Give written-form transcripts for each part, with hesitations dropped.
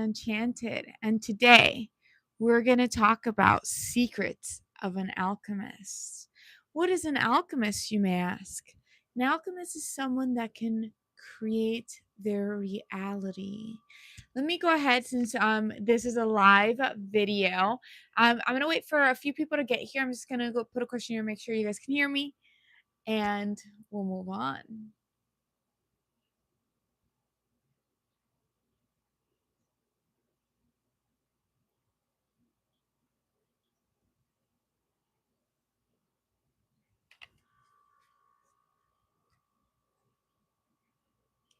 Enchanted, and today we're going to talk about secrets of an alchemist. What is an alchemist, you may ask? An alchemist is someone that can create their reality. Let me go ahead, since this is a live video. I'm going to wait for a few people to get here. I'm just going to go put a question here, make sure you guys can hear me, and we'll move on.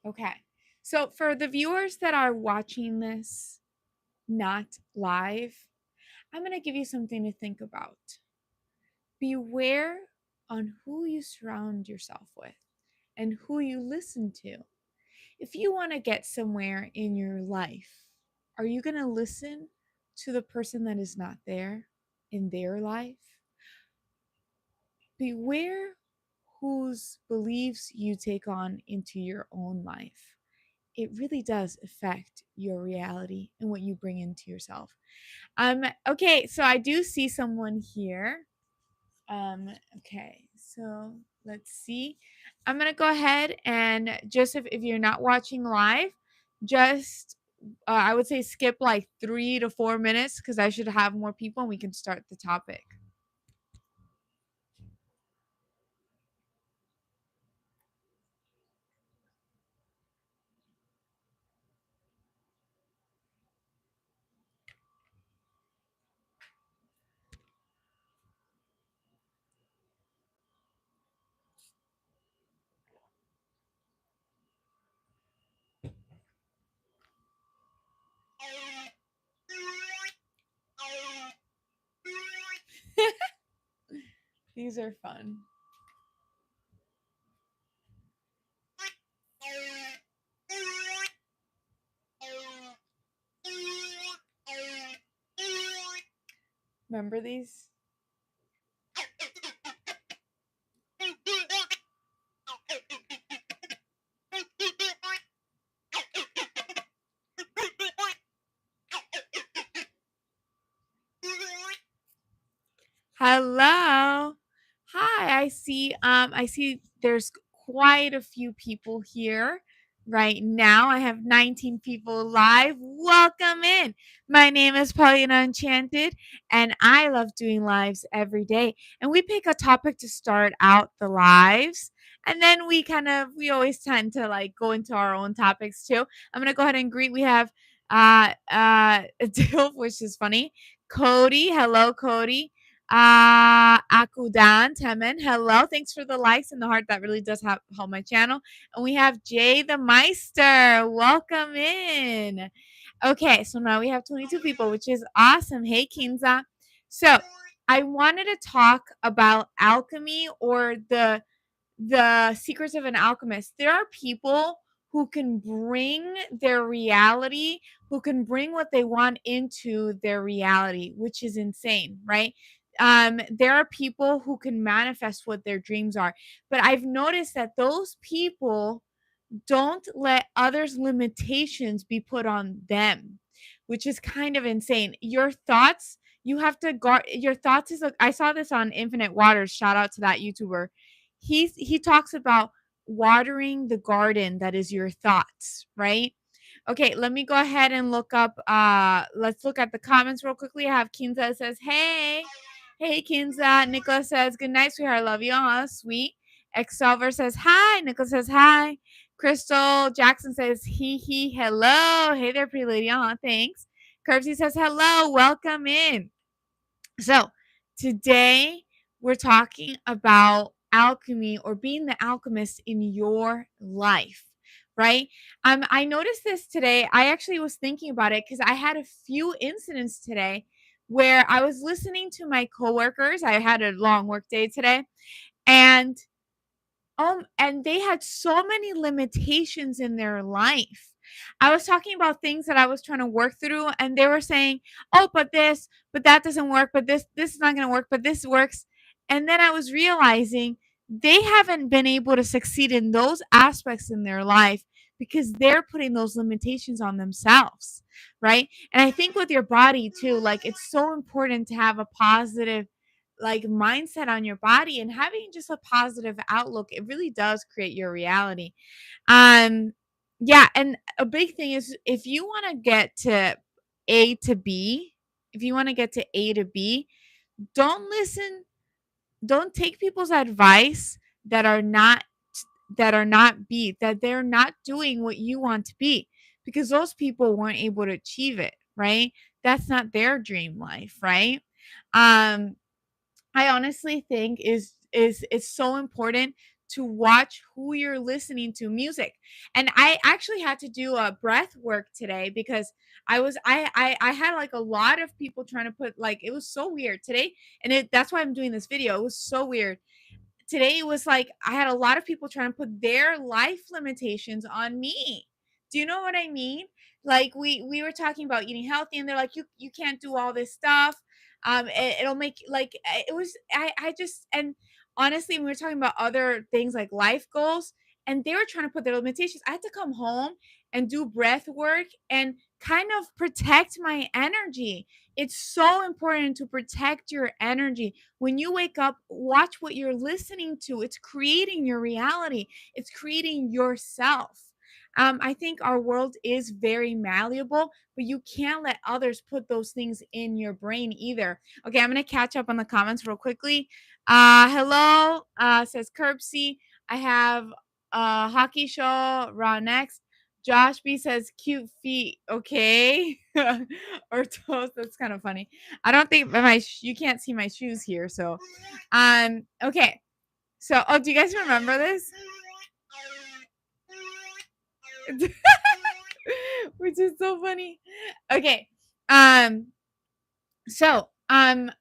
Okay. So for the viewers that are watching this not live, I'm going to give you something to think about. Beware on who you surround yourself with and who you listen to. If you want to get somewhere in your life, are you going to listen to the person that is not there in their life? Beware whose beliefs you take on into your own life. It really does affect your reality and what you bring into yourself. Okay, so I do see someone here. Okay, so let's see. I'm gonna go ahead and just if you're not watching live, just I would say skip like 3 to 4 minutes because I should have more people and we can start the topic. These are fun. Remember these? Hello. Hi. I see there's quite a few people here right now. I have 19 people live. Welcome in. My name is Paulina Enchanted and I love doing lives every day. And we pick a topic to start out the lives. And then we always tend to like go into our own topics too. I'm going to go ahead and greet. We have Dilf, which is funny. Cody. Hello, Cody. Akudan Temen, hello. Thanks for the likes and the heart. That really does help my channel. And we have Jay the Meister. Welcome in. Okay, so now we have 22 people, which is awesome. Hey, Kinza. So I wanted to talk about alchemy or the secrets of an alchemist. There are people who can bring their reality, who can bring what they want into their reality, which is insane, right? There are people who can manifest what their dreams are, but I've noticed that those people don't let others' limitations be put on them, which is kind of insane. Your thoughts, you have to guard your thoughts. I saw this on Infinite Waters. Shout out to that YouTuber. He talks about watering the garden that is your thoughts, right? Okay, let me go ahead and look up. Let's look at the comments real quickly. I have Kinza that says, "Hey, hey, Kinza." Nicholas says, "Good night, sweetheart. I love you." Oh, sweet. Excelver says, "Hi." Nicholas says, "Hi." Crystal Jackson says, "He, hello." Hey there, pretty lady. Oh, thanks. Curbsy says, "Hello, welcome in." So today we're talking about alchemy or being the alchemist in your life, right? I noticed this today. I actually was thinking about it because I had a few incidents today where I was listening to my coworkers. I had a long work day today, and they had so many limitations in their life. I was talking about things that I was trying to work through, and they were saying, "Oh, but that doesn't work, but this is not going to work, but this works." And then I was realizing they haven't been able to succeed in those aspects in their life because they're putting those limitations on themselves. right? And I think with your body too, like it's so important to have a positive like mindset on your body, and having just a positive outlook, it really does create your reality. Um, yeah, and a big thing is if you want to get to A to B, if you want to get to A to B, don't listen, don't take people's advice that are not that they're not doing what you want to be, because those people weren't able to achieve it, right? That's not their dream life, right? Um I honestly think is it's so important to watch who you're listening to music. And I actually had to do a breath work today because I had like a lot of people trying to put, like, it was so weird today, and that's why I'm doing this video. It was so weird today. It was like I had a lot of people trying to put their life limitations on me. Do you know what I mean? Like we were talking about eating healthy, and they're like, you can't do all this stuff. It'll make like it was I just, and honestly, when we were talking about other things like life goals, and they were trying to put their limitations, I had to come home and do breath work and kind of protect my energy. It's so important to protect your energy. When you wake up, watch what you're listening to. It's creating your reality, it's creating yourself. I think our world is very malleable, but you can't let others put those things in your brain either. Okay, I'm gonna catch up on the comments real quickly. Hello, says Curbsy. I have hockey show raw next. Josh B says cute feet. Okay. Or toes. That's kind of funny. I don't think you can't see my shoes here. So, okay. So, oh, do you guys remember this? Which is so funny. Okay. Um, so, I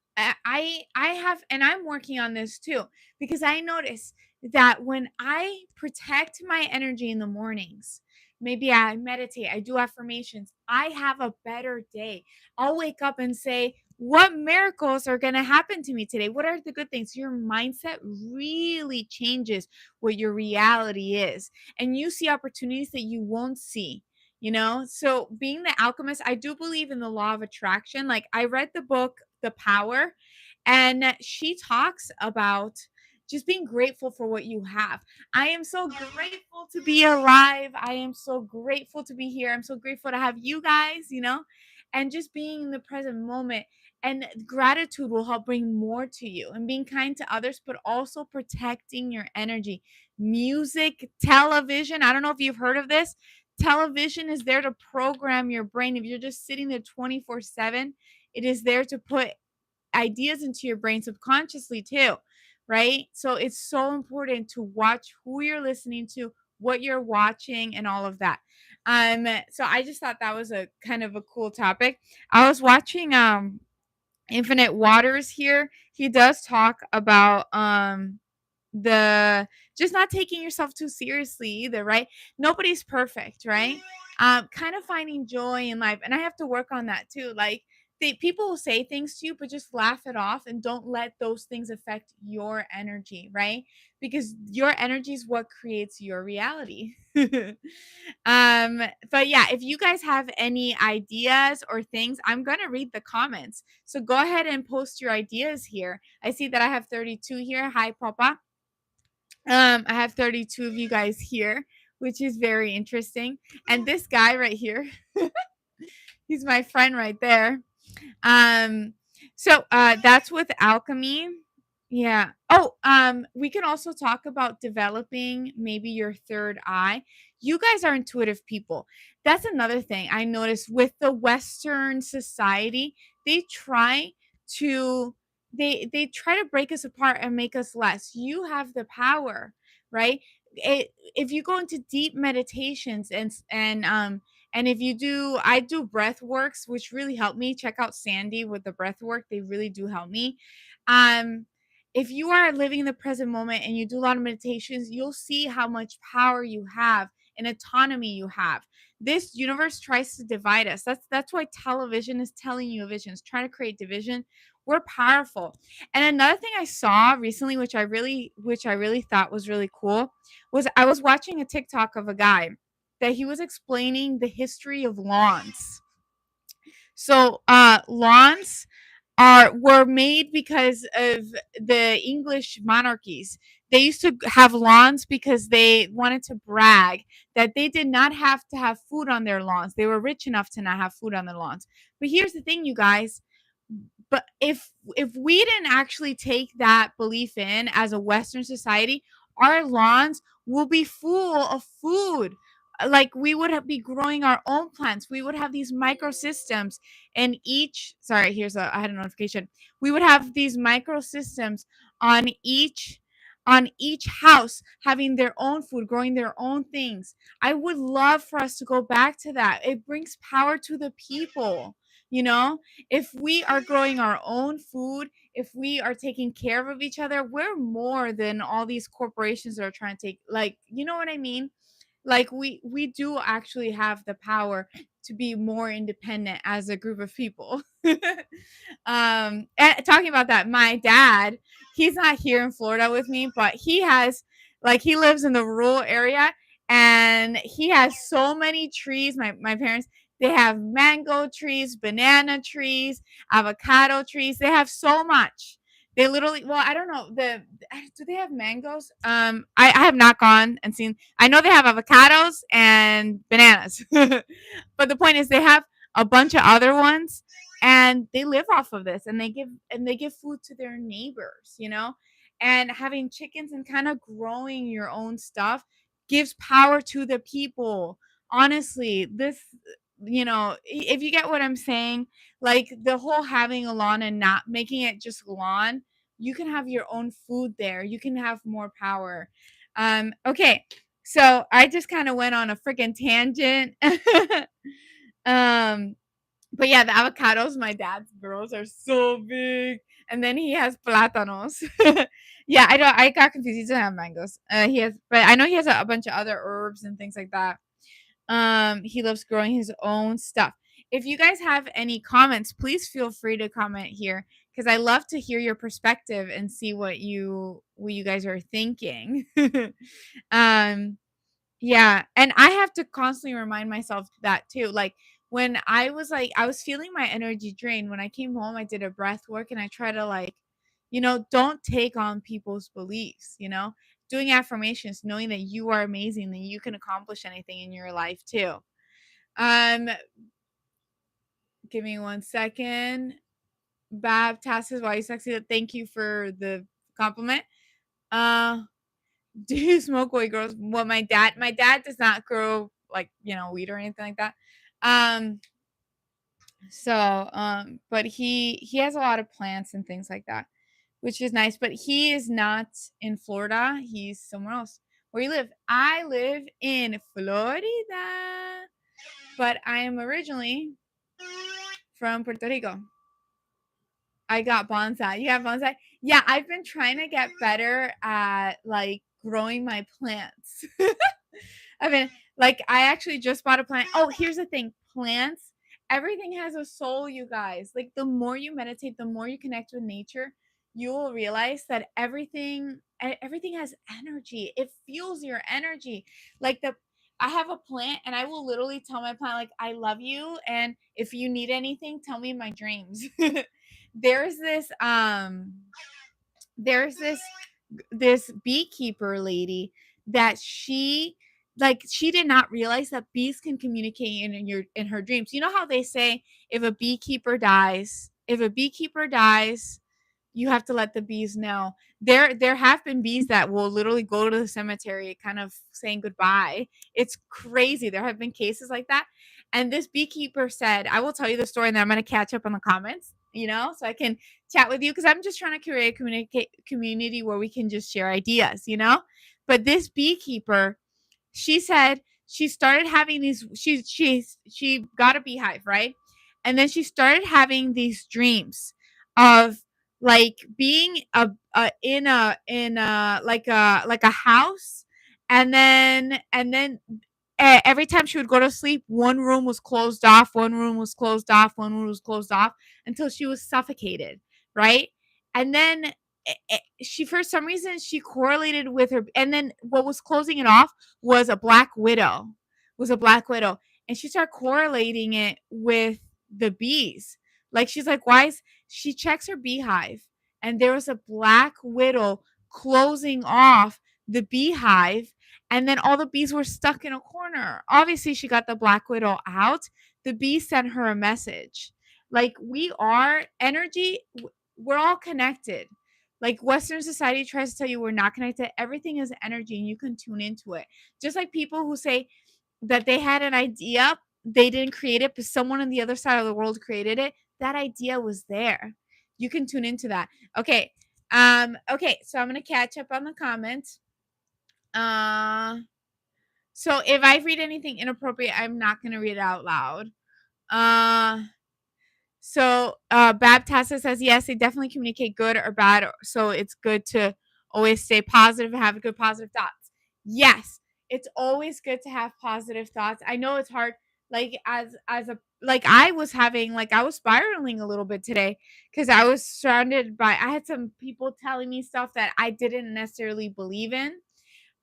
have, and I'm working on this too, because I notice that when I protect my energy in the mornings, maybe I meditate, I do affirmations, I have a better day. I'll wake up and say, what miracles are going to happen to me today? What are the good things? Your mindset really changes what your reality is, and you see opportunities that you won't see. So being the alchemist, I do believe in the law of attraction. Like, I read the book The Power, and she talks about just being grateful for what you have. I am so grateful to be alive. I am so grateful to be here. I'm so grateful to have you guys, and just being in the present moment. And gratitude will help bring more to you, and being kind to others, but also protecting your energy. Music, television. I don't know if you've heard of this. Television is there to program your brain. If you're just sitting there 24/7, it is there to put ideas into your brain subconsciously too, right? So it's so important to watch who you're listening to, what you're watching, and all of that. So I just thought that was a kind of a cool topic. I was watching Infinite Waters here. He does talk about the just not taking yourself too seriously either, right? Nobody's perfect, right? Kind of finding joy in life, and I have to work on that too. Like, people will say things to you, but just laugh it off and don't let those things affect your energy, right? Because your energy is what creates your reality. But yeah, if you guys have any ideas or things, I'm gonna read the comments. So go ahead and post your ideas here. I see that I have 32 here. Hi, Papa. I have 32 of you guys here, which is very interesting. And this guy right here, he's my friend right there. Um, so that's with alchemy. Yeah. Oh, we can also talk about developing maybe your third eye. You guys are intuitive people. That's another thing I noticed with the Western society. They try to they try to break us apart and make us less. You have the power, right? If you go into deep meditations and if you do, I do breath works, which really help me. Check out Sandy with the breath work. They really do help me. Um, if you are living in the present moment and you do a lot of meditations, you'll see how much power you have and autonomy you have. This universe tries to divide us. That's why television is telling you a vision. It's trying to create division. We're powerful. And another thing I saw recently, which I really thought was really cool, was I was watching a TikTok of a guy that he was explaining the history of lawns. So lawns were made because of the English monarchies. They used to have lawns because they wanted to brag that they did not have to have food on their lawns. They were rich enough to not have food on their lawns. But here's the thing, you guys. But if we didn't actually take that belief in as a Western society, our lawns will be full of food. Like we would be growing our own plants. We would have these microsystems in each. Sorry, I had a notification. We would have these microsystems on each house having their own food, growing their own things. I would love for us to go back to that. It brings power to the people, you know? If we are growing our own food, if we are taking care of each other, we're more than all these corporations that are trying to take, like, you know what I mean? Like we do actually have the power to be more independent as a group of people. And talking about that, my dad, he's not here in Florida with me, but he lives in the rural area, and he has so many trees. My parents, they have mango trees, banana trees, avocado trees. They have so much. They literally, well, I don't know, do they have mangoes? I have not gone and seen. I know they have avocados and bananas. But the point is they have a bunch of other ones, and they live off of this, and they give food to their neighbors, and having chickens and kind of growing your own stuff gives power to the people. Honestly, if you get what I'm saying, like the whole having a lawn and not making it just lawn, you can have your own food there. You can have more power. Okay. So I just kind of went on a freaking tangent. um, but yeah, the avocados my dad grows are so big, and then he has plátanos. Yeah, I got confused. He doesn't have mangoes. But I know he has a bunch of other herbs and things like that. He loves growing his own stuff. If you guys have any comments, please feel free to comment here, because I love to hear your perspective and see what you guys are thinking. um yeah, and I have to constantly remind myself that too. Like when I was feeling my energy drain when I came home, I did a breath work, and I try to, like, don't take on people's beliefs, doing affirmations, knowing that you are amazing, that you can accomplish anything in your life too. Um, Give me 1 second. Bab why you sexy. Thank you for the compliment. Uh, do you smoke weed, girls? Well, my dad does not grow, like, weed or anything like that. Um, but he has a lot of plants and things like that, which is nice. But he is not in Florida. He's somewhere else. Where you live? I live in Florida, but I am originally from Puerto Rico. I got bonsai. You have bonsai? Yeah, I've been trying to get better at, like, growing my plants. I mean, like, I actually just bought a plant. Oh, here's the thing. Plants, everything has a soul, you guys. Like, the more you meditate, the more you connect with nature, you will realize that everything has energy. It fuels your energy. Like, I have a plant, and I will literally tell my plant, like, I love you, and if you need anything, tell me in my dreams. there's this there's this beekeeper lady that she did not realize that bees can communicate in her dreams. You know how they say, if a beekeeper dies, you have to let the bees know. There have been bees that will literally go to the cemetery kind of saying goodbye. It's crazy. There have been cases like that. And this beekeeper said, I will tell you the story, and then I'm going to catch up on the comments, so I can chat with you, because I'm just trying to create a community where we can just share ideas. But this beekeeper, she said she started having these, she got a beehive, right? And then she started having these dreams of, like, being in a like a house, and then every time she would go to sleep, one room was closed off, one room was closed off, one room was closed off, until she was suffocated, right? And then she, for some reason, she correlated with her, and then what was closing it off was a black widow, and she started correlating it with the bees. Like she's like, why is she checks her beehive and there was a black widow closing off the beehive, and then all the bees were stuck in a corner. Obviously, she got the black widow out. The bee sent her a message. Like we are energy, we're all connected. Like Western society tries to tell you we're not connected. Everything is energy and you can tune into it. Just like people who say that they had an idea, they didn't create it, but someone on the other side of the world created it. That idea was there. You can tune into that. Okay. Okay, so I'm gonna catch up on the comments. So if I read anything inappropriate, I'm not gonna read it out loud. So Baptista says yes, they definitely communicate good or bad, so it's good to always stay positive and have good positive thoughts. Yes, it's always good to have positive thoughts. I know it's hard, like as a like I was having like I was spiraling a little bit today because I was surrounded by I had some people telling me stuff that I didn't necessarily believe in.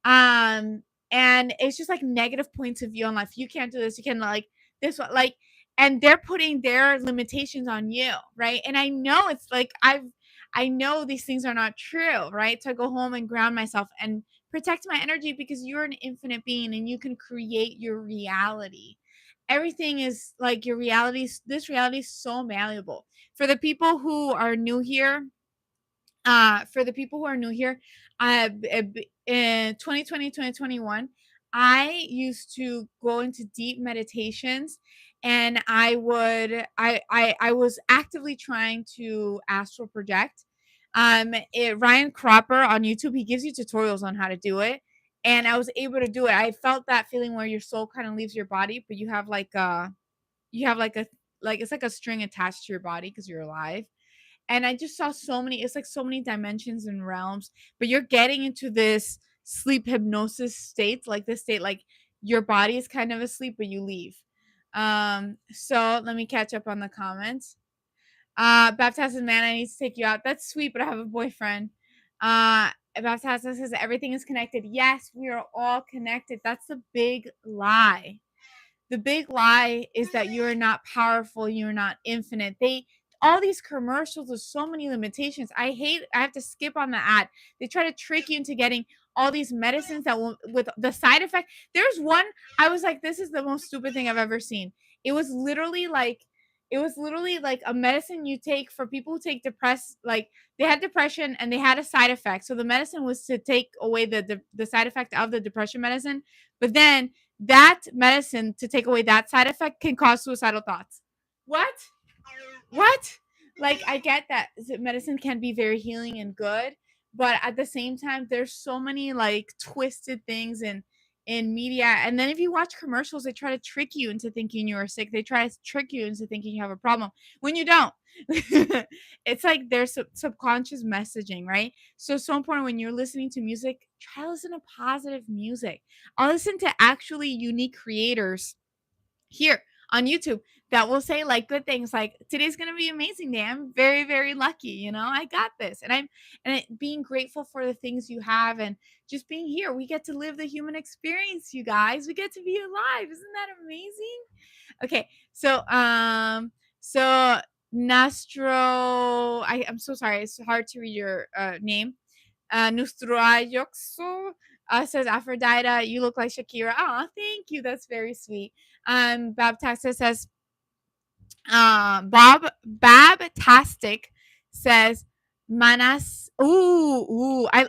Um, and it's just like negative points of view on life. You can't do this. You can like this one, like, and they're putting their limitations on you, right? And I know it's like I know these things are not true, right? So I go home and ground myself and protect my energy because you're an infinite being and you can create your reality. Everything is like your reality. This reality is so malleable. For the people who are new here, in 2020 2021, I used to go into deep meditations, and I was actively trying to astral project. Ryan Cropper on YouTube, he gives you tutorials on how to do it, and I was able to do it. I felt that feeling where your soul kind of leaves your body, but you have like a like it's like a string attached to your body because you're alive. And I just saw so many, it's like so many dimensions and realms, but you're getting into this sleep hypnosis state, like this state, like your body is kind of asleep, but you leave. So let me catch up on the comments. Baptized man, I need to take you out. That's sweet, but I have a boyfriend. Baptized says everything is connected. Yes, we are all connected. That's the big lie. The big lie is that you're not powerful, you're not infinite. They all these commercials with so many limitations. I have to skip on the ad. They try to trick you into getting all these medicines that will with the side effect. There's one I was like, this is the most stupid thing I've ever seen. It was literally like a medicine you take for people who take like they had depression and they had a side effect. So the medicine was to take away the side effect of the depression medicine. But then that medicine to take away that side effect can cause suicidal thoughts. What? What? Like I get that medicine can be very healing and good, but at the same time there's so many like twisted things in media, and then if you watch commercials they try to trick you into thinking you're sick. They try to trick you into thinking you have a problem when you don't. It's like there's subconscious messaging, right? So it's so important when you're listening to music, try to listen to positive music. I'll listen to actually unique creators here on YouTube that will say like good things like today's going to be an amazing day. I'm very, very lucky. You know, I got this. Being grateful for the things you have and just being here. We get to live the human experience, you guys. We get to be alive. Isn't that amazing? Okay. So Nastro, I'm so sorry. It's hard to read your name. Nustrayoxo says, Aphrodite, you look like Shakira. Oh, thank you. That's very sweet. Babtastic says, Babtastic says, Manas.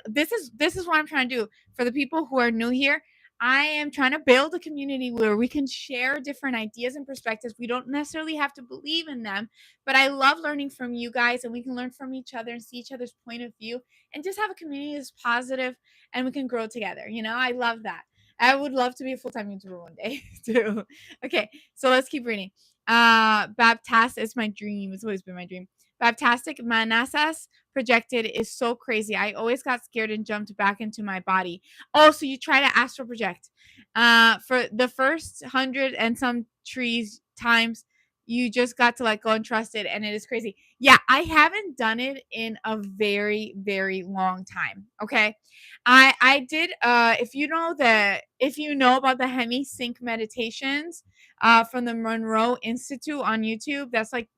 This is what I'm trying to do for the people who are new here. I am trying to build a community where we can share different ideas and perspectives. We don't necessarily have to believe in them, but I love learning from you guys, and we can learn from each other and see each other's point of view and just have a community that's positive and we can grow together. You know, I love that. I would love to be a full-time YouTuber one day too. Okay, so let's keep reading. Baptast is my dream. It's always been my dream. Baptastic Manassas projected is so crazy. I always got scared and jumped back into my body. Oh, so you try to astral project. For the first 100 and some trees times you just got to let go and trust it, and it is crazy. Yeah, I haven't done it in a very, very long time. Okay. I did if you know about the Hemi Sync meditations from the Monroe Institute on YouTube, that's like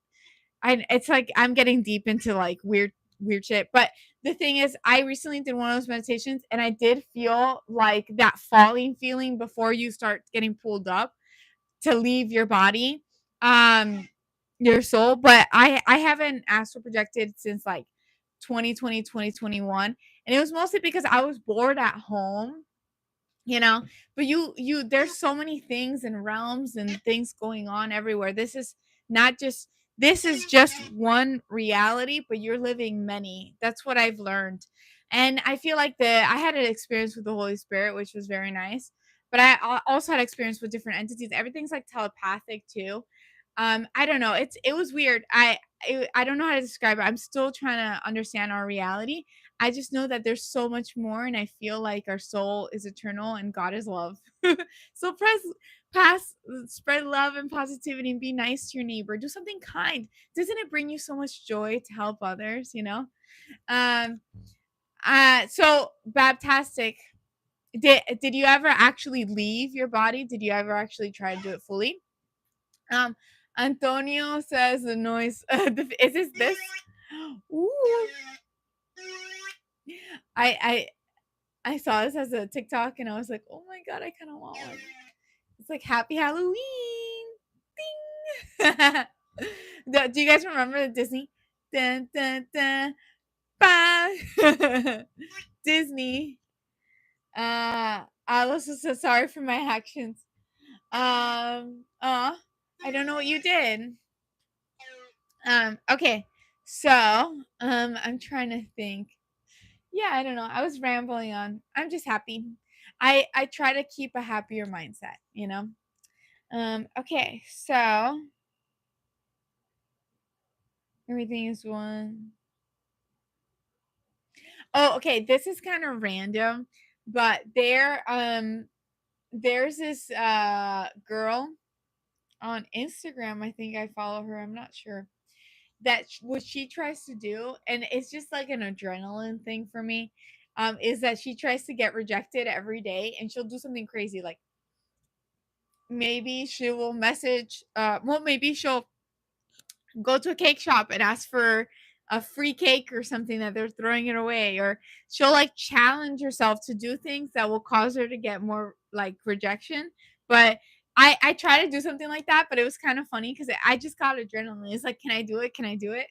it's like I'm getting deep into like weird shit. But the thing is, I recently did one of those meditations and I did feel like that falling feeling before you start getting pulled up to leave your body, um, your soul. But I haven't astral projected since like 2020, 2021. And it was mostly because I was bored at home, you know. But you there's so many things and realms and things going on everywhere. Not just this is just one reality, but you're living many. That's what I've learned. And I feel like I had an experience with the Holy Spirit, which was very nice. But also had experience with different entities. Everything's like telepathic too. I don't know, it was weird. I don't know how to describe it. I'm still trying to understand our reality. I just know that there's so much more, and I feel like our soul is eternal and God is love. So pass, spread love and positivity, and be nice to your neighbor. Do something kind. Doesn't it bring you so much joy to help others? You know. Um. So Baptastic. Did you ever actually leave your body? Did you ever actually try to do it fully? Um. Antonio says the noise. Is this? Ooh. I I saw this as a TikTok and I was like, "Oh my god, I kind of want one." It's like Happy Halloween. Ding. Do you guys remember the Disney? Dun, dun, dun, bye. Disney. I was so sorry for my actions. I don't know what you did. Okay. So, I'm trying to think. Yeah, I don't know. I was rambling on. I'm just happy. I try to keep a happier mindset, you know. Okay. So, everything is one. Oh, okay. This is kind of random, but there's this girl on Instagram. I think I follow her. I'm not sure. What she tries to do, and it's just like an adrenaline thing for me, is that she tries to get rejected every day, and she'll do something crazy. Like maybe she will message, well, maybe she'll go to a cake shop and ask for a free cake or something that they're throwing it away, or she'll like challenge herself to do things that will cause her to get more like rejection. But I try to do something like that, but it was kind of funny because I just got adrenaline. It's like, can I do it? Can I do it?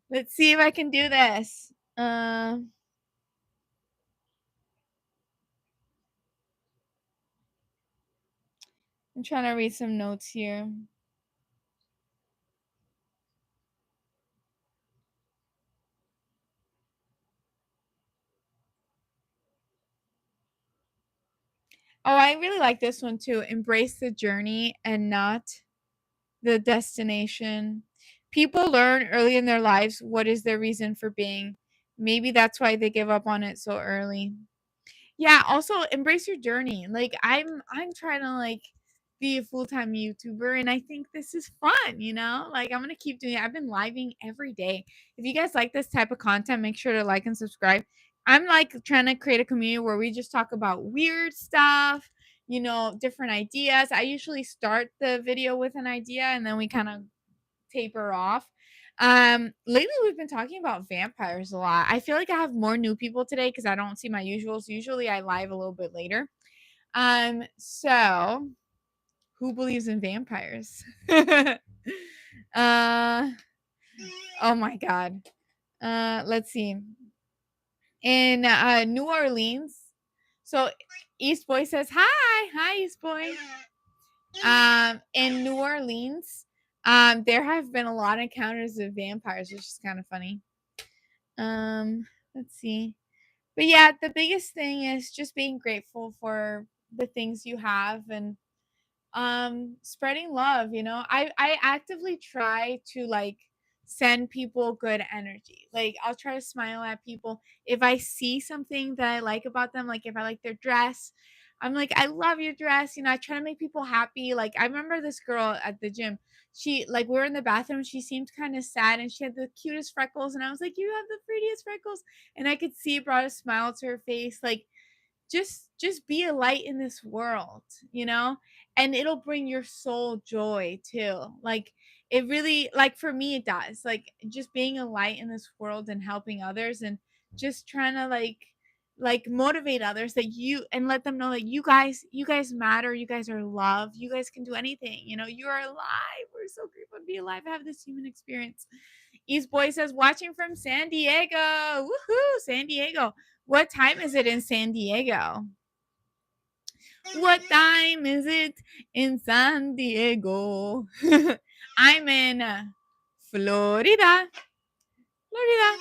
Let's see if I can do this. I'm trying to read some notes here. Oh, I really like this one too. Embrace the journey and not the destination. People learn early in their lives what is their reason for being. Maybe that's why they give up on it so early. Yeah, also embrace your journey. Like I'm trying to like be a full-time YouTuber and I think this is fun, you know? Like I'm going to keep doing it. I've been living every day. If you guys like this type of content, make sure to like and subscribe. I'm like trying to create a community where we just talk about weird stuff, you know, different ideas. I usually start the video with an idea and then we kind of taper off. Lately we've been talking about vampires a lot. I feel like I have more new people today because I don't see my usuals. Usually I live a little bit later. So who believes in vampires? uh oh my god. Let's see. In New Orleans. So East Boy says hi. Hi East Boy. In New Orleans, there have been a lot of encounters of vampires, which is kind of funny. Let's see. But yeah, the biggest thing is just being grateful for the things you have and spreading love, you know. I actively try to like send people good energy. Like I'll try to smile at people if I see something that I like about them, like if I like their dress, I'm like, I love your dress. I try to make people happy. Like, I remember this girl at the gym. She, like, we were in the bathroom. She seemed kind of sad and she had the cutest freckles. And I was like, you have the prettiest freckles. And I could see it brought a smile to her face. Like, just be a light in this world, and it'll bring your soul joy too. Like, it really, like, for me it does, like, just being a light in this world and helping others and just trying to like motivate others that you and let them know that you guys matter, you guys are loved, you guys can do anything, you are alive. We're so grateful to be alive, have this human experience. East Boy says, watching from San Diego. Woohoo, San Diego. What time is it in San Diego? What time is it in San Diego? I'm in Florida. Florida.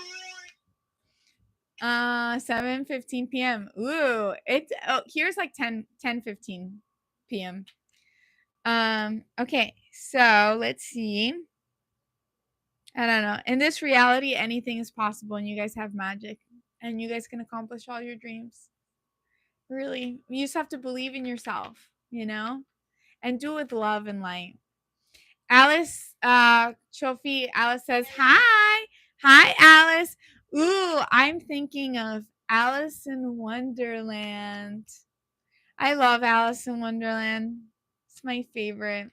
7:15 p.m. Ooh, here's like 10:15 p.m. Okay, so let's see. I don't know. In this reality, anything is possible, and you guys have magic, and you guys can accomplish all your dreams. Really, you just have to believe in yourself, and do it with love and light. Alice, Chofi, Alice says, hi. Hi, Alice. Ooh, I'm thinking of Alice in Wonderland. I love Alice in Wonderland. It's my favorite.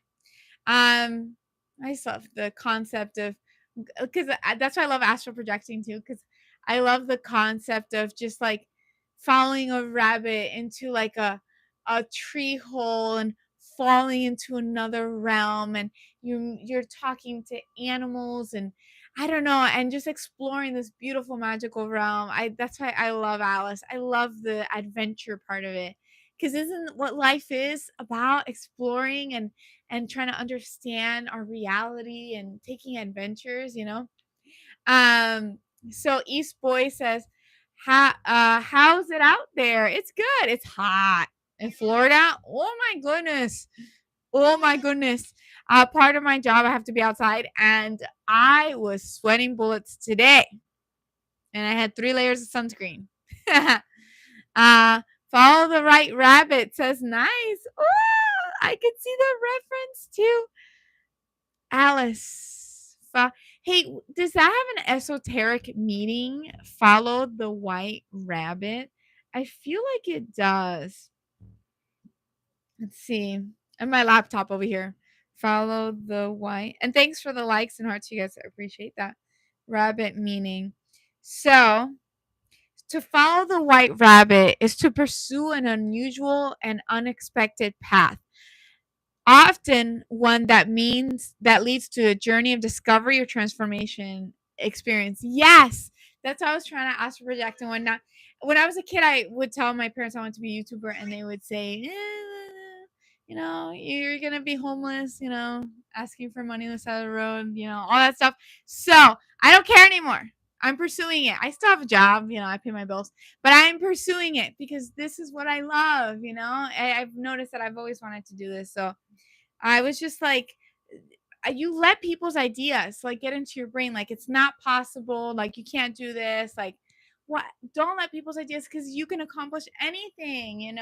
I just love the concept of, because that's why I love astral projecting too, because I love the concept of just like following a rabbit into like a tree hole and falling into another realm, and you're talking to animals, and I don't know, and just exploring this beautiful magical realm. That's why I love Alice. I love the adventure part of it, because isn't what life is about, exploring and trying to understand our reality and taking adventures, so East Boy says, how's it out there? It's good. It's hot in Florida. Oh my goodness. Oh my goodness. Part of my job, I have to be outside, and I was sweating bullets today, and I had 3 layers of sunscreen. Follow the right rabbit says, nice. Oh, I could see the reference to Alice. Hey, does that have an esoteric meaning? Follow the white rabbit. I feel like it does. Let's see. And my laptop over here. Follow the white. And thanks for the likes and hearts, you guys. I appreciate that. Rabbit meaning. So, to follow the white rabbit is to pursue an unusual and unexpected path, often one that leads to a journey of discovery or transformation experience. Yes, that's what I was trying to ask for project. And when I was a kid, I would tell my parents I wanted to be a YouTuber, and they would say, you're gonna be homeless, asking for money on the side of the road, all that stuff. So I don't care anymore. I'm pursuing it. I still have a job, I pay my bills, but I'm pursuing it because this is what I love, I've noticed that I've always wanted to do this. So I was just like, you let people's ideas like get into your brain. Like, it's not possible. Like, you can't do this. Like, what? Don't let people's ideas, because you can accomplish anything,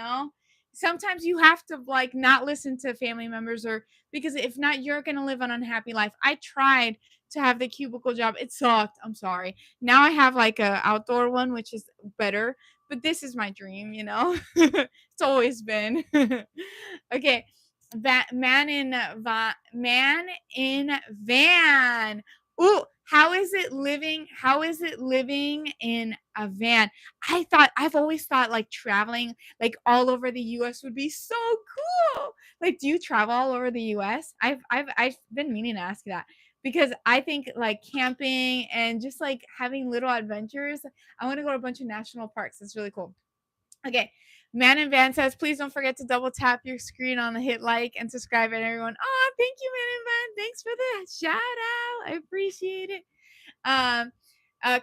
Sometimes you have to like not listen to family members, or because if not, you're going to live an unhappy life. I tried to have the cubicle job. It sucked. I'm sorry. Now I have like a outdoor one, which is better, but this is my dream, It's always been. Okay. Man in van. Ooh, how is it living? How is it living in a van? I've always thought like traveling like all over the US would be so cool. Like, do you travel all over the US? I've been meaning to ask you that, because I think like camping and just like having little adventures. I want to go to a bunch of national parks. It's really cool. Okay. Man in Van says, please don't forget to double tap your screen on the hit like and subscribe, and everyone. Oh, thank you, Man in Van. Thanks for the shout out. I appreciate it.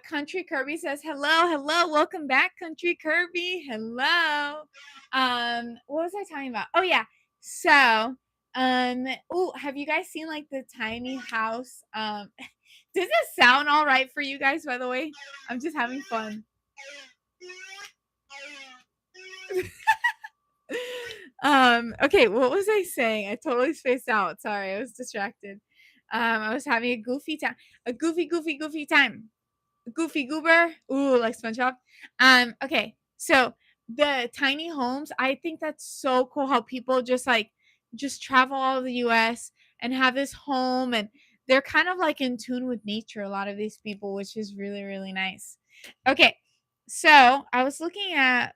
Country Kirby says, hello, welcome back, Country Kirby. Hello. What was I talking about? Oh yeah. So, have you guys seen like the tiny house? Does it sound all right for you guys, by the way? I'm just having fun. Okay, what was I saying? I totally spaced out. Sorry, I was distracted. I was having a goofy time. A goofy time. Goofy goober. Ooh, like SpongeBob. Okay. So the tiny homes, I think that's so cool how people just travel all over the US and have this home, and they're kind of like in tune with nature, a lot of these people, which is really, really nice. Okay. So I was looking at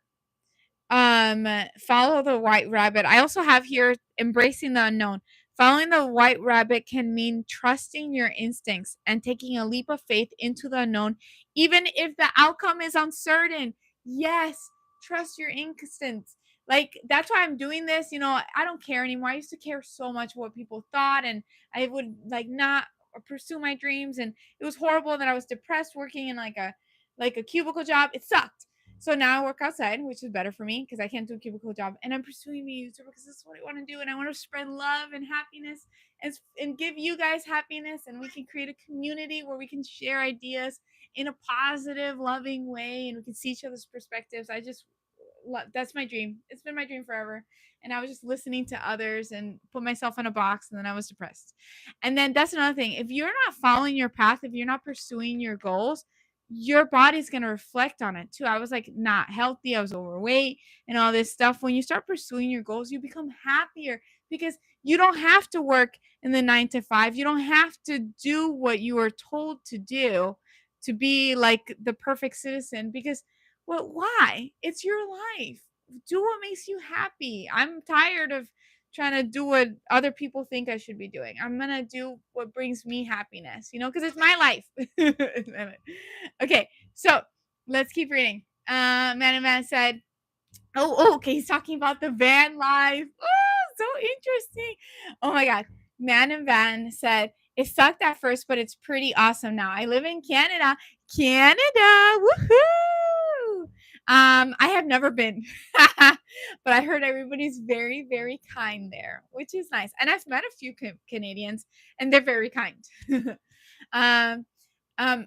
follow the white rabbit. I also have here embracing the unknown. Following the white rabbit can mean trusting your instincts and taking a leap of faith into the unknown, even if the outcome is uncertain. Yes, trust your instincts. Like, that's why I'm doing this. I don't care anymore. I used to care so much what people thought, and I would like not pursue my dreams, and it was horrible that I was depressed working in like a cubicle job. It sucked. So now I work outside, which is better for me because I can't do a cubicle job. And I'm pursuing the YouTuber because this is what I want to do. And I want to spread love and happiness and give you guys happiness. And we can create a community where we can share ideas in a positive, loving way. And we can see each other's perspectives. That's my dream. It's been my dream forever. And I was just listening to others and put myself in a box. And then I was depressed. And then that's another thing. If you're not following your path, if you're not pursuing your goals, your body's going to reflect on it too. I was like not healthy. I was overweight and all this stuff. When you start pursuing your goals, you become happier because you don't have to work in the 9 to 5. You don't have to do what you were told to do to be like the perfect citizen because, well, why? It's your life. Do what makes you happy. I'm tired of trying to do what other people think I should be doing. I'm going to do what brings me happiness, because it's my life. Okay, so let's keep reading. Man and Man said, okay, he's talking about the van life. Oh, so interesting. Oh my God. Man and Van said, it sucked at first, but it's pretty awesome now. I live in Canada. Canada. Woohoo! I have never been, but I heard everybody's very, very kind there, which is nice. And I've met a few Canadians, and they're very kind. um,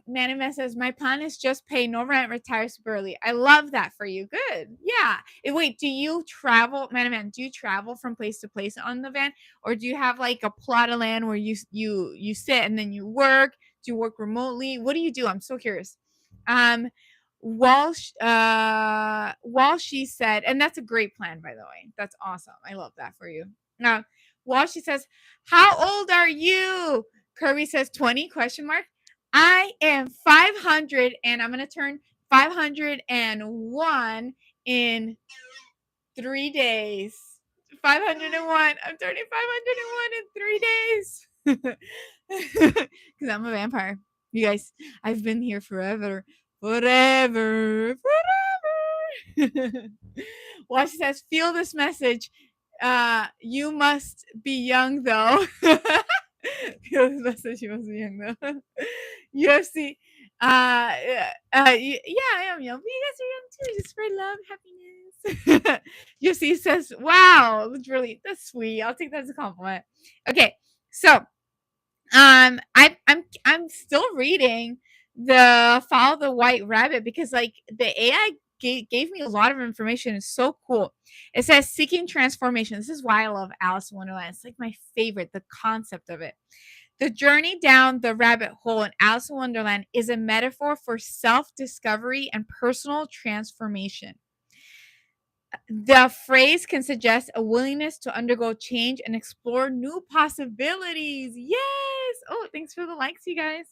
Manifest says, my plan is just pay no rent, retire super early. I love that for you. Good. Yeah. Wait, do you travel, do you travel from place to place on the van? Or do you have like a plot of land where you sit and then you work? Do you work remotely? What do you do? I'm so curious. While she said, and that's a great plan, by the way. That's awesome. I love that for you. Now, while she says, how old are you? Kirby says 20 question mark. I am 500 and I'm going to turn 501 in 3 days. 501. I'm turning 501 in 3 days. Because I'm a vampire. You guys, I've been here forever. Forever. Well, she says, feel this message. You must be young, though. Feel this message. You must be young, though. UFC. Yeah, I am young. But you guys are young too. Just spread love, happiness. UFC says, "Wow, that's sweet. I'll take that as a compliment." Okay, so I'm still reading the Follow the White Rabbit because like the AI gave me a lot of information. It's so cool. It says seeking transformation. This is why I love Alice in Wonderland. It's like my favorite. The concept of it. The journey down the rabbit hole in Alice in Wonderland is a metaphor for self-discovery and personal transformation. The phrase can suggest a willingness to undergo change and explore new possibilities. Yes! Oh, thanks for the likes, you guys.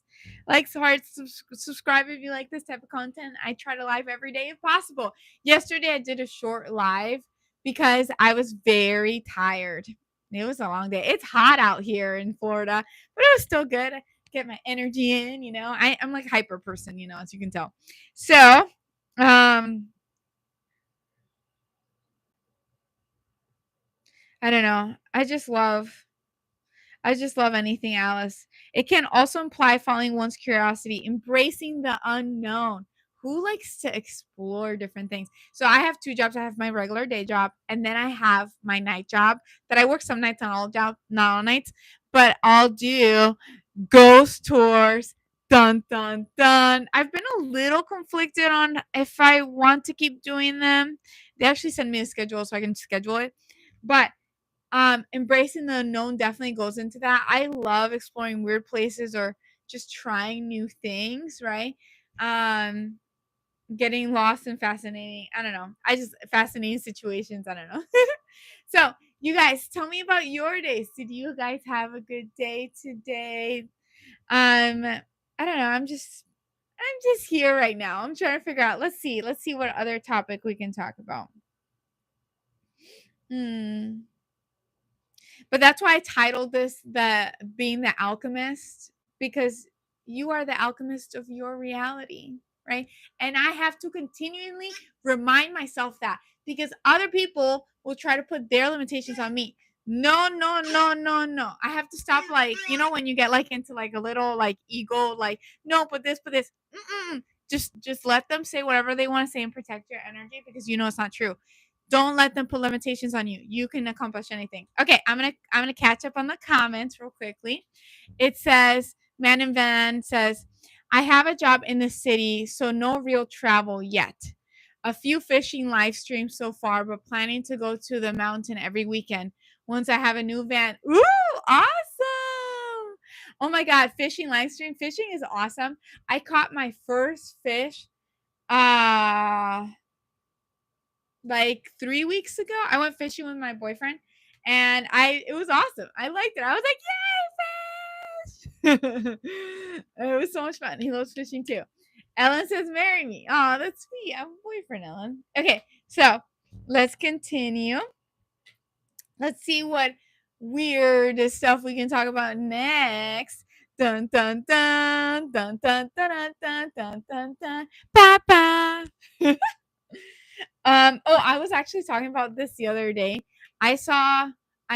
Likes, hearts, subscribe if you like this type of content. I try to live every day if possible. Yesterday, I did a short live because I was very tired. It was a long day. It's hot out here in Florida, but it was still good. Get my energy in, I'm like a hyper person, as you can tell. So, I don't know. I just love anything, Alice. It can also imply following one's curiosity, embracing the unknown. Who likes to explore different things? So I have 2 jobs. I have my regular day job, and then I have my night job that I work some nights on all jobs, not all nights, but I'll do ghost tours, Dun, dun, dun. I've been a little conflicted on if I want to keep doing them. They actually send me a schedule so I can schedule it. But embracing the unknown definitely goes into that. I love exploring weird places or just trying new things, right? Um, getting lost and fascinating. I don't know. I just fascinating situations. I don't know. So, you guys, tell me about your days. Did you guys have a good day today? I don't know. I'm just here right now. I'm trying to figure out. Let's see. Let's see what other topic we can talk about. Hmm. But that's why I titled this the being the alchemist, because you are the alchemist of your reality, right? And I have to continually remind myself that, because other people will try to put their limitations on me. No, no, no, no, no. I have to stop, like, when you get like into like a little like ego, like, no, but this. Mm-mm. Just let them say whatever they want to say and protect your energy, because it's not true. Don't let them put limitations on you. You can accomplish anything. Okay, I'm gonna catch up on the comments real quickly. It says, Man in Van says, I have a job in the city, so no real travel yet. A few fishing live streams so far, but planning to go to the mountain every weekend once I have a new van. Ooh, awesome! Oh my god, fishing live stream. Fishing is awesome. I caught my first fish. Uh like 3 weeks ago. I went fishing with my boyfriend, and it was awesome. I liked it. I was like, "Yay, fish!" It was so much fun. He loves fishing too. Ellen says, "Marry me." Oh, that's sweet. I have a boyfriend, Ellen. Okay, so let's continue. Let's see what weird stuff we can talk about next. Dun dun dun dun dun dun dun dun dun dun. Ba ba. I was actually talking about this the other day. I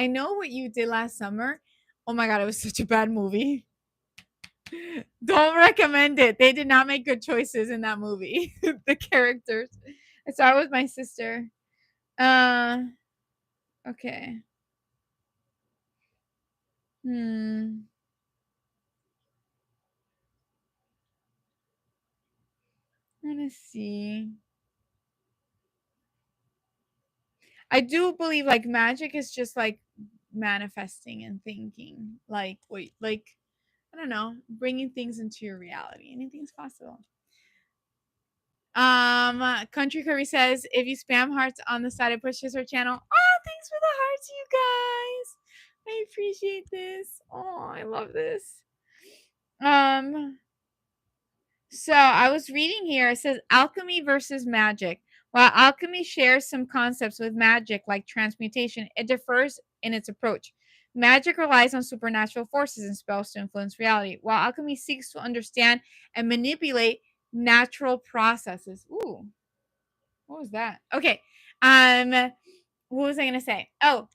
Know What You Did Last Summer. Oh my god, it was such a bad movie. Don't recommend it. They did not make good choices in that movie. The characters. I saw it with my sister. Okay. Hmm. Let me see. I do believe like magic is just like manifesting and thinking. Like, wait, like, I don't know, bringing things into your reality. Anything's possible. Country Curry says, if you spam hearts on the side, it pushes her channel. Oh, thanks for the hearts, you guys. I appreciate this. Oh, I love this. Um, so I was reading here. It says alchemy versus magic. While alchemy shares some concepts with magic, like transmutation, it differs in its approach. Magic relies on supernatural forces and spells to influence reality, while alchemy seeks to understand and manipulate natural processes. Ooh, what was that? Okay. What was I gonna say? Oh,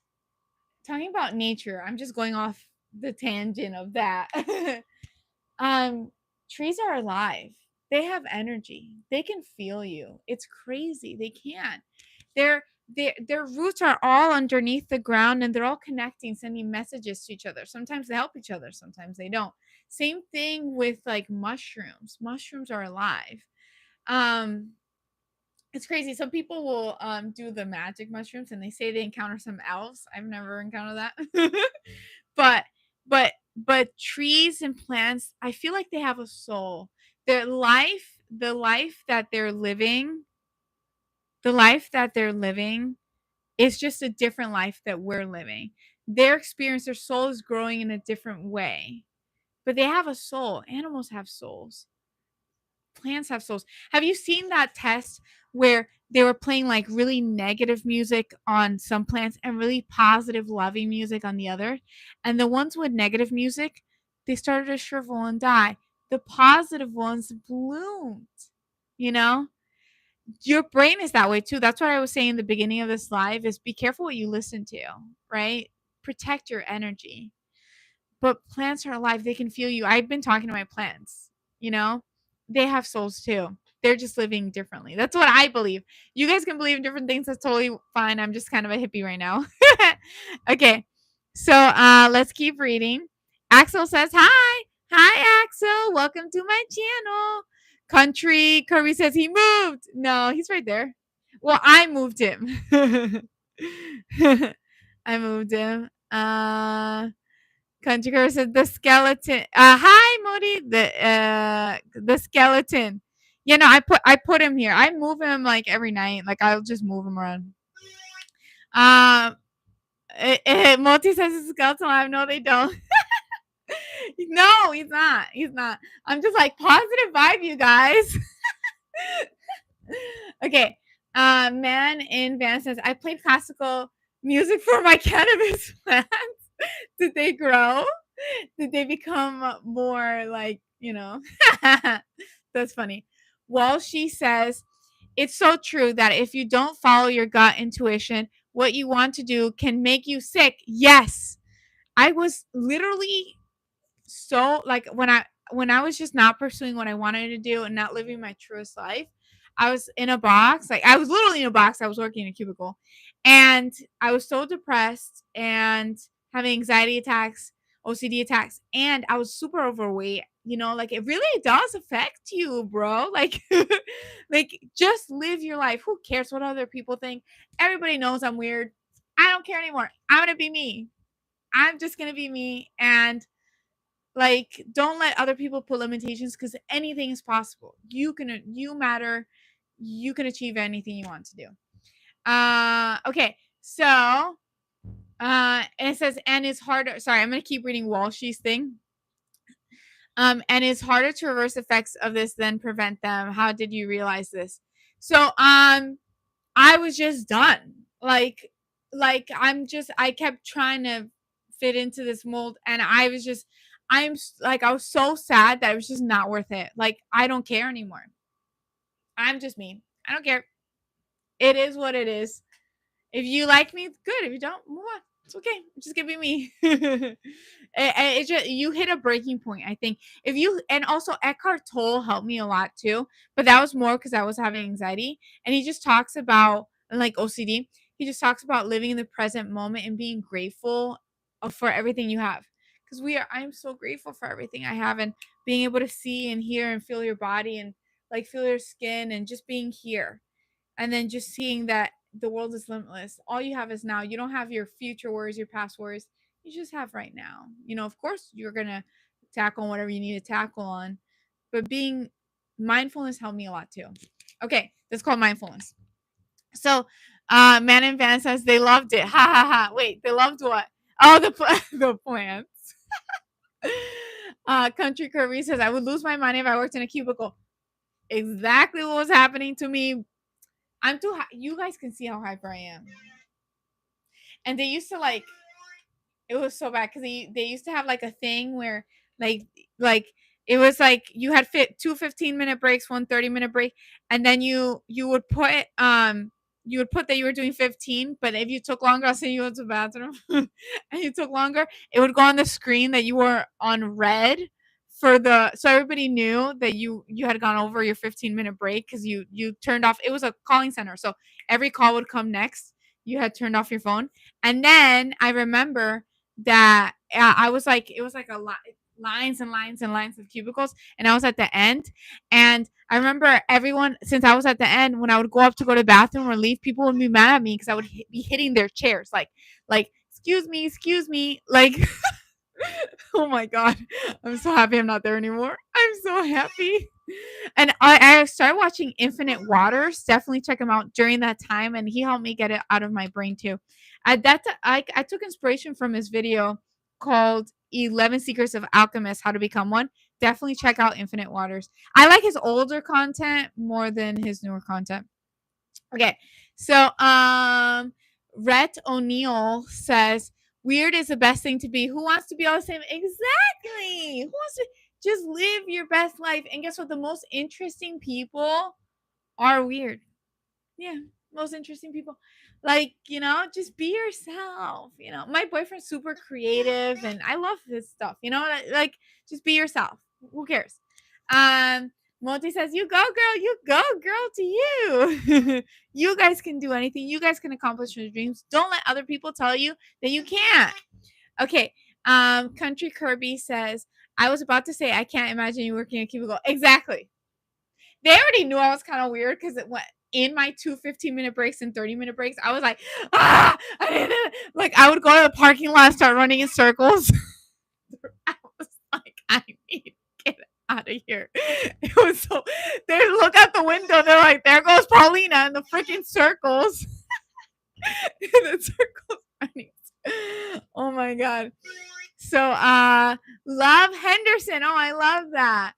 talking about nature. I'm just going off the tangent of that. um, Trees are alive. They have energy. They can feel you. It's crazy. They can. Their their roots are all underneath the ground, and they're all connecting, sending messages to each other. Sometimes they help each other, sometimes they don't. Same thing with like mushrooms. Mushrooms are alive. Um, it's crazy. Some people will do the magic mushrooms and they say they encounter some elves. I've never encountered that. but but trees and plants, I feel like they have a soul. Their life, the life that they're living is just a different life that we're living. Their experience, their soul is growing in a different way. But they have a soul. Animals have souls. Plants have souls. Have you seen that test where they were playing like really negative music on some plants and really positive, loving music on the other? And the ones with negative music, they started to shrivel and die. The positive ones bloomed. You know, your brain is that way too. That's what I was saying in the beginning of this live is be careful what you listen to, right? Protect your energy. But plants are alive. They can feel you. I've been talking to my plants, you know? They have souls too. They're just living differently. That's what I believe. You guys can believe in different things. That's totally fine. I'm just kind of a hippie right now. Okay. So let's keep reading. Axel says, hi. Hi, Axel. Welcome to my channel. Country Kirby says he moved. No, he's right there. Well, I moved him. I moved him. Country Kirby said the skeleton. Hi, Modi. The skeleton. Yeah, no, I put him here. I move him like every night. Like I'll just move him around. Moti says it's a skeleton. I know they don't. No, he's not. He's not. I'm just like positive vibe, you guys. Okay. Man in Van says, I played classical music for my cannabis plants. Did they grow? Did they become more like, That's funny. Well, she says, it's so true that if you don't follow your gut intuition, what you want to do can make you sick. Yes. I was literally so like when I was just not pursuing what I wanted to do and not living my truest life, I was in a box. Like I was literally in a box. I was working in a cubicle. And I was so depressed and having anxiety attacks, OCD attacks, and I was super overweight. Like it really does affect you, bro. Like like just live your life. Who cares what other people think? Everybody knows I'm weird. I don't care anymore. I'm going to be me. I'm just going to be me and like don't let other people put limitations because anything is possible. You matter. You can achieve anything you want to do. Okay, so and it says and it's harder. Sorry, I'm gonna keep reading Walshy's thing. And it's harder to reverse effects of this than prevent them. How did you realize this? So I was just done. I kept trying to fit into this mold and I was so sad that it was just not worth it. Like I don't care anymore. I'm just me. I don't care. It is what it is. If you like me, good. If you don't, move on. It's okay. I'm just gonna be me. You hit a breaking point, I think. And also Eckhart Tolle helped me a lot too, but that was more because I was having anxiety. And he just talks about like OCD. He just talks about living in the present moment and being grateful for everything you have. Because I am so grateful for everything I have and being able to see and hear and feel your body and like feel your skin and just being here and then just seeing that the world is limitless. All you have is now. You don't have your future worries, your past worries. You just have right now. Of course, you're gonna tackle on whatever you need to tackle on, but being mindfulness helped me a lot too. Okay, that's called mindfulness. So, Man and Van says they loved it. Ha ha ha. Wait, they loved what? Oh, the plants. Country Curvy says I would lose my mind if I worked in a cubicle. Exactly what was happening to me. I'm too high. You guys can see how hyper I am. And they used to like it was so bad because they used to have like a thing where like it was like you had two 15-minute breaks, one 30-minute break, and then you would put that you were doing 15, but if you took longer, I'll say you went to the bathroom and you took longer, it would go on the screen that you were on red so everybody knew that you had gone over your 15-minute break because you turned off. It was a calling center, so every call would come next. You had turned off your phone, and then I remember that I was like, it was like a lot lines and lines and lines of cubicles, and I was at the end. And I remember everyone, since I was at the end, when I would go up to go to the bathroom or leave, people would be mad at me because I would be hitting their chairs, like excuse me, like oh my god, I'm so happy I'm not there anymore. I'm so happy. And I started watching Infinite Waters. Definitely check him out during that time, and he helped me get it out of my brain too. I took inspiration from his video called 11 Secrets of Alchemist, How to Become One. Definitely check out Infinite Waters. I like his older content more than his newer content. Okay, so Rhett O'Neill says weird is the best thing to be. Who wants to be all the same? Exactly. Who wants to just live your best life? And guess what? The most interesting people are weird. Yeah, most interesting people. Like, just be yourself. My boyfriend's super creative and I love his stuff. Like just be yourself. Who cares? Monty says, you go, girl, to you. You guys can do anything. You guys can accomplish your dreams. Don't let other people tell you that you can't. Okay. Country Kirby says, I was about to say, I can't imagine you working a cubicle. Exactly. They already knew I was kind of weird because it went in my 2 15-minute breaks and 30-minute breaks. I was like, like I would go to the parking lot, start running in circles. I was like, I need to get out of here. It was so. They look out the window. They're like, there goes Paulina in the freaking circles. The circles running. Oh my god. So Love Henderson. Oh, I love that.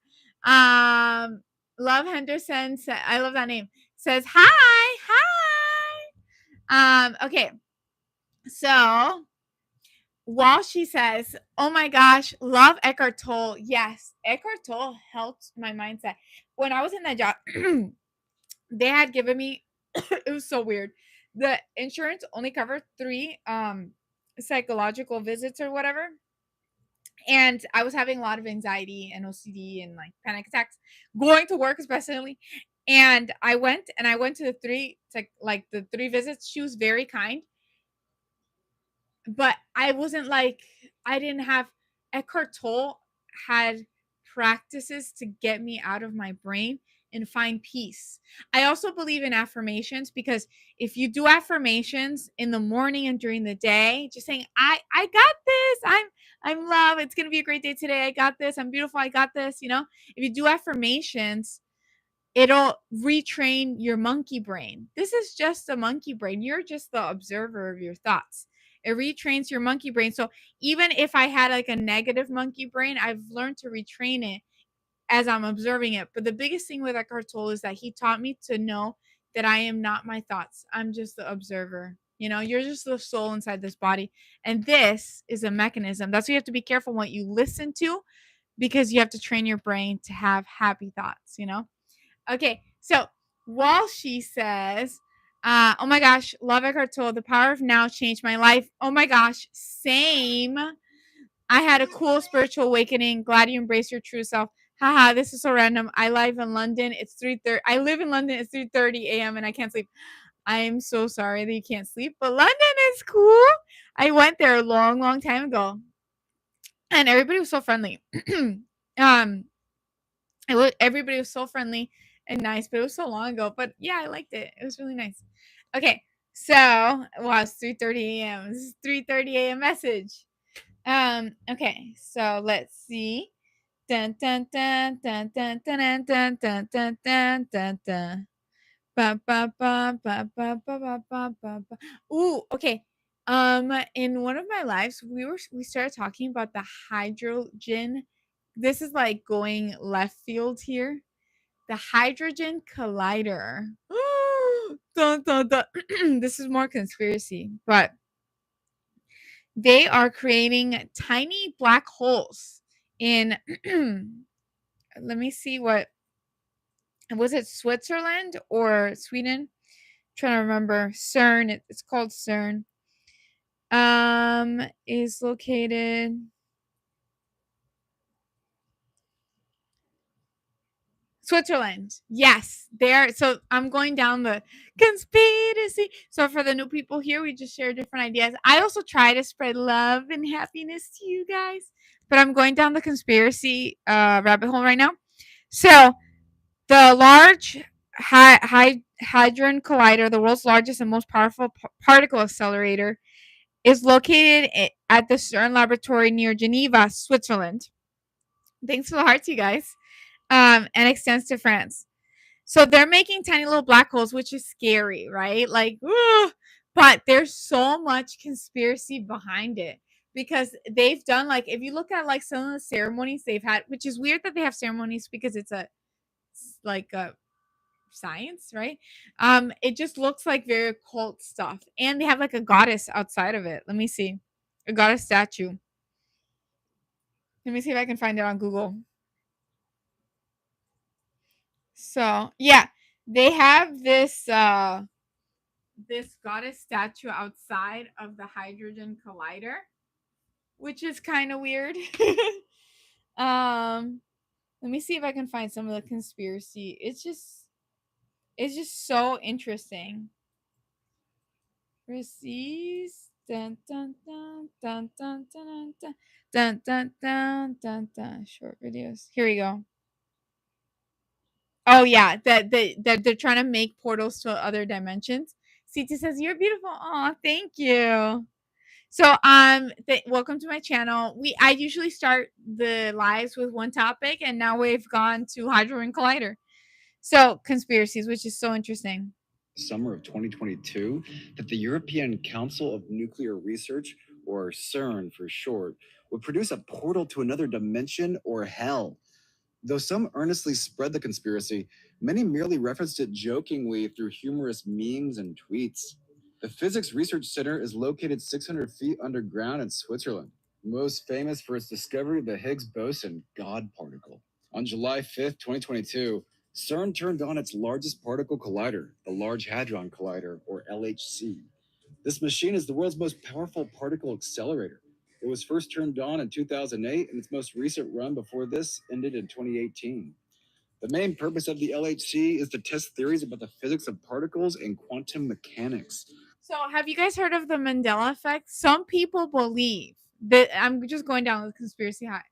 Love Henderson I love that name. Says hi. Okay. So while she says, oh my gosh, love Eckhart Tolle. Yes, Eckhart Tolle helped my mindset. When I was in that job, they had given me it was so weird. The insurance only covered 3 psychological visits or whatever. And I was having a lot of anxiety and OCD and like panic attacks going to work, especially. And I went to the 3 like the 3 visits. She was very kind, but I wasn't like I didn't have Eckhart Tolle had practices to get me out of my brain and find peace. I also believe in affirmations because if you do affirmations in the morning and during the day, just saying I got this. I'm love. It's going to be a great day today. I got this. I'm beautiful. I got this, you know? If you do affirmations, it'll retrain your monkey brain. This is just a monkey brain. You're just the observer of your thoughts. It retrains your monkey brain. So even if I had like a negative monkey brain, I've learned to retrain it as I'm observing it. But the biggest thing with Eckhart Tolle is that he taught me to know that I am not my thoughts. I'm just the observer. You know, you're just the soul inside this body. And this is a mechanism. That's why you have to be careful what you listen to because you have to train your brain to have happy thoughts, you know? Okay, so while she says, oh my gosh, love Eckhart Tolle, the power of now changed my life. Oh my gosh, same. I had a cool spiritual awakening. Glad you embrace your true self. Haha, this is so random. I live in London. It's 3:30. I live in London. It's 3:30 a.m. and I can't sleep. I am so sorry that you can't sleep, but London is cool. I went there a long, long time ago, and everybody was so friendly. um, everybody was so friendly and nice, but it was so long ago. But yeah, I liked it. It was really nice. Okay, so wow, it's 3:30 a.m. This is 3:30 a.m. message. Okay, so let's see. Dun dun dun dun dun dun dun dun dun dun dun dun. Ba, ba, ba, ba, ba, ba, ba, ba, ba, ba. Ooh, okay. In one of my lives, we started talking about the hydrogen. This is like going left field here. The hydrogen collider. Dun, dun, dun. This is more conspiracy, but they are creating tiny black holes in let me see what was it, Switzerland or Sweden? Trying to remember. CERN, it's called CERN. Is located Switzerland. Yes, there. So I'm going down the conspiracy. So for the new people here, we just share different ideas. I also try to spread love and happiness to you guys, but I'm going down the conspiracy rabbit hole right now. So the Large Hadron Collider, the world's largest and most powerful particle accelerator, is located at the CERN laboratory near Geneva, Switzerland. Thanks for the hearts, you guys. And extends to France. So they're making tiny little black holes, which is scary, right? Like, but there's so much conspiracy behind it because they've done like if you look at like some of the ceremonies they've had, which is weird that they have ceremonies because it's like a science, right? It just looks like very occult stuff, and they have like a goddess outside of it. Let me see, a goddess statue. Let me see if I can find it on Google. So yeah, they have this goddess statue outside of the hydrogen collider, which is kind of weird. um, Let me see if I can find some of the conspiracy. It's just so interesting. Resistance. Dun, dun, dun, dun, dun, dun, dun, dun, dun, dun, dun, dun. Short videos. Here we go. Oh yeah, that they're trying to make portals to other dimensions. CT says you're beautiful. Oh, thank you. So welcome to my channel. I usually start the lives with one topic, and now we've gone to Hadron Collider. So conspiracies, which is so interesting. Summer of 2022 that the European Council of Nuclear Research, or CERN for short, would produce a portal to another dimension or hell. Though some earnestly spread the conspiracy, many merely referenced it jokingly through humorous memes and tweets. The Physics Research Center is located 600 feet underground in Switzerland, most famous for its discovery of the Higgs boson God particle. On July 5th, 2022, CERN turned on its largest particle collider, the Large Hadron Collider, or LHC. This machine is the world's most powerful particle accelerator. It was first turned on in 2008, and its most recent run before this ended in 2018. The main purpose of the LHC is to test theories about the physics of particles and quantum mechanics. So, have you guys heard of the Mandela effect? Some people believe that I'm just going down the conspiracy high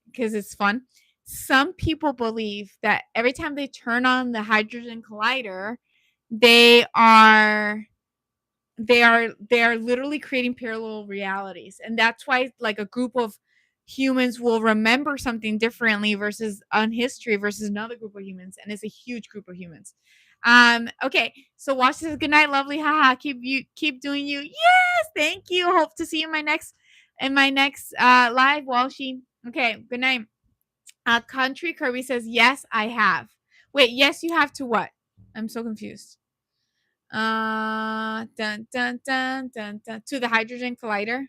because it's fun. Some people believe that every time they turn on the hydrogen collider, they are they are literally creating parallel realities, and that's why like a group of humans will remember something differently versus on history versus another group of humans, and it's a huge group of humans. Okay, so watch this. Good night, lovely. Haha. Keep doing you. Yes, thank you. Hope to see you in my next live, Walshy. Okay, good night. Country Kirby says yes, I have. Wait, yes, you have to what? I'm so confused. Dun dun dun dun dun to the hydrogen collider.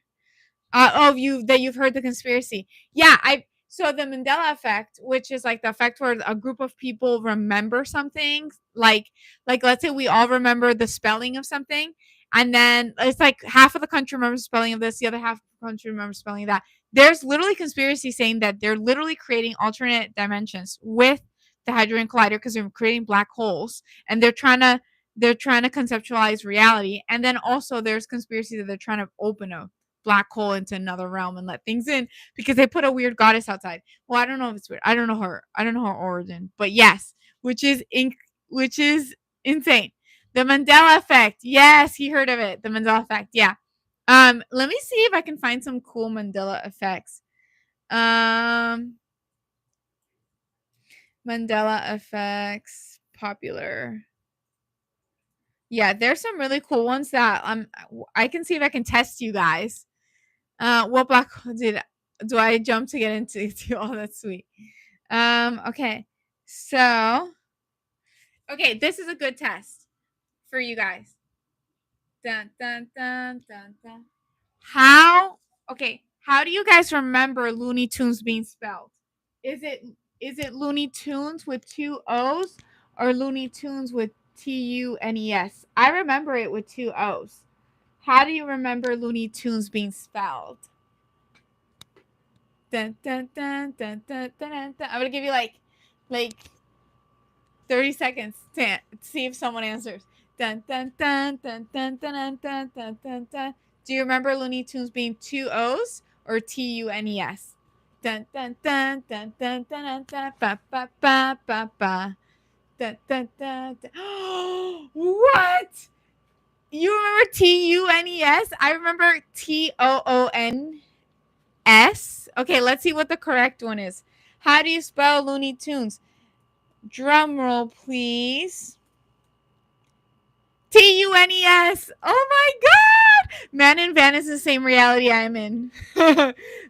You've heard the conspiracy. Yeah, I so the Mandela effect, which is like the effect where a group of people remember something, like let's say we all remember the spelling of something, and then it's like half of the country remembers the spelling of this, the other half of the country remembers spelling of that. There's literally conspiracy saying that they're literally creating alternate dimensions with the hydrogen collider because they're creating black holes, and they're trying to conceptualize reality. And then also there's conspiracy that they're trying to open a black hole into another realm and let things in because they put a weird goddess outside. Well, I don't know if it's weird. I don't know her. I don't know her origin. But yes, which is insane. The Mandela effect. Yes, he heard of it. The Mandela effect. Yeah. Let me see if I can find some cool Mandela effects. Mandela effects popular. Yeah, there's some really cool ones that I can see if I can test you guys. What black hole do I jump to get into? Oh, that's sweet. Okay. So, okay, this is a good test for you guys. Dun dun dun dun dun. How do you guys remember Looney Tunes being spelled? Is it Looney Tunes with two O's or Looney Tunes with Tunes? I remember it with two O's. How do you remember Looney Tunes being spelled? Dun, dun, dun, dun, dun, dun, dun. I'm gonna give you like 30 seconds to see if someone answers. Dun dun dun dun dun dun dun dun dun dun. Do you remember Looney Tunes being two O's or Tunes? Dun dun dun dun dun dun dun ba ba ba ba ba. Dun dun dun. What? You remember Tunes? I remember Toons. Okay, let's see what the correct one is. How do you spell Looney Tunes? Drum roll, please. Tunes. Oh my god! Man in Van is the same reality I'm in.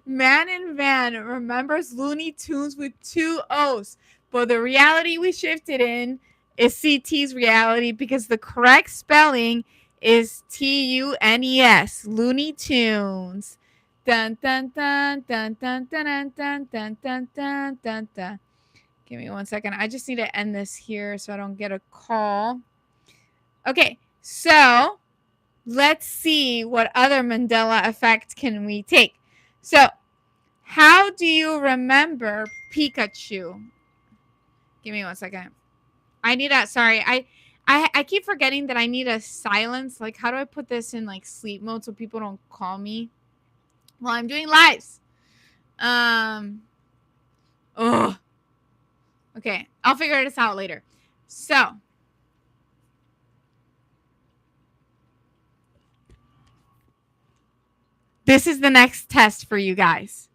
Man in Van remembers Looney Tunes with two O's. But the reality we shifted in is CT's reality because the correct spelling is Tunes. Looney Tunes. Dun dun dun dun dun dun dun dun dun dun dun dun. Give me 1 second. I just need to end this here so I don't get a call. Okay, so let's see what other Mandela effect can we take. So, how do you remember Pikachu? Give me 1 second. I need that. Sorry, I keep forgetting that I need a silence. Like, how do I put this in like sleep mode so people don't call me while I'm doing lives? Oh, okay. I'll figure this out later. So, this is the next test for you guys.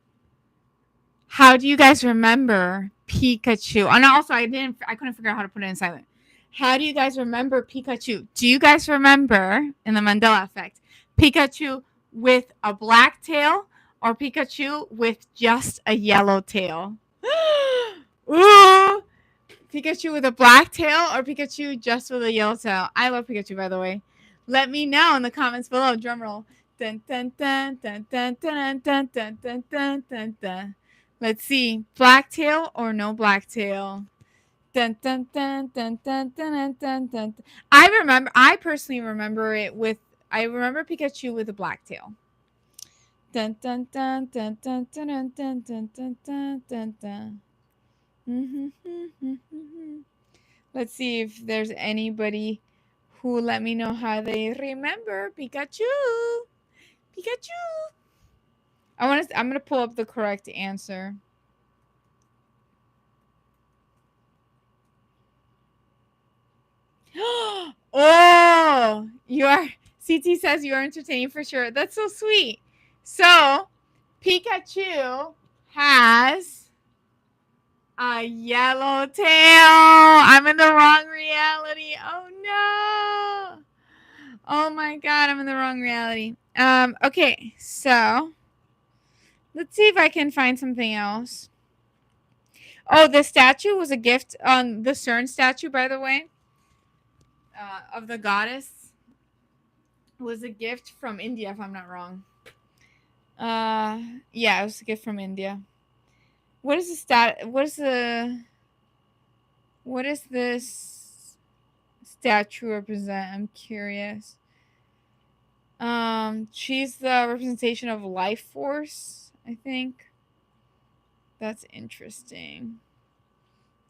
How do you guys remember Pikachu? And also, I couldn't figure out how to put it in silent. How do you guys remember Pikachu? Do you guys remember in the Mandela effect Pikachu with a black tail or Pikachu with just a yellow tail? Ooh! Pikachu with a black tail or Pikachu just with a yellow tail? I love Pikachu, by the way. Let me know in the comments below. Drum roll. Dun, dun, dun, dun, dun, dun, dun, dun, dun, dun, dun, dun. Let's see. Black tail or no black tail? Dun, dun, dun, dun, dun, dun, dun, dun. I personally remember it with, I remember Pikachu with a black tail. Dun, dun, dun, dun, dun, dun, dun, dun, dun, dun, dun, dun. Let's see if there's anybody who let me know how they remember Pikachu. Pikachu. I'm gonna pull up the correct answer. Oh, you are. CT says you are entertaining for sure. That's so sweet. So, Pikachu has a yellow tail. I'm in the wrong reality. Oh no. Oh my god, I'm in the wrong reality. Okay, so let's see if I can find something else. Oh, the statue was a gift on the CERN statue, by the way, of the goddess was a gift from India, if I'm not wrong. Yeah, it was a gift from India. What is the what does this statue represent? I'm curious. She's the representation of life force, I think. That's interesting.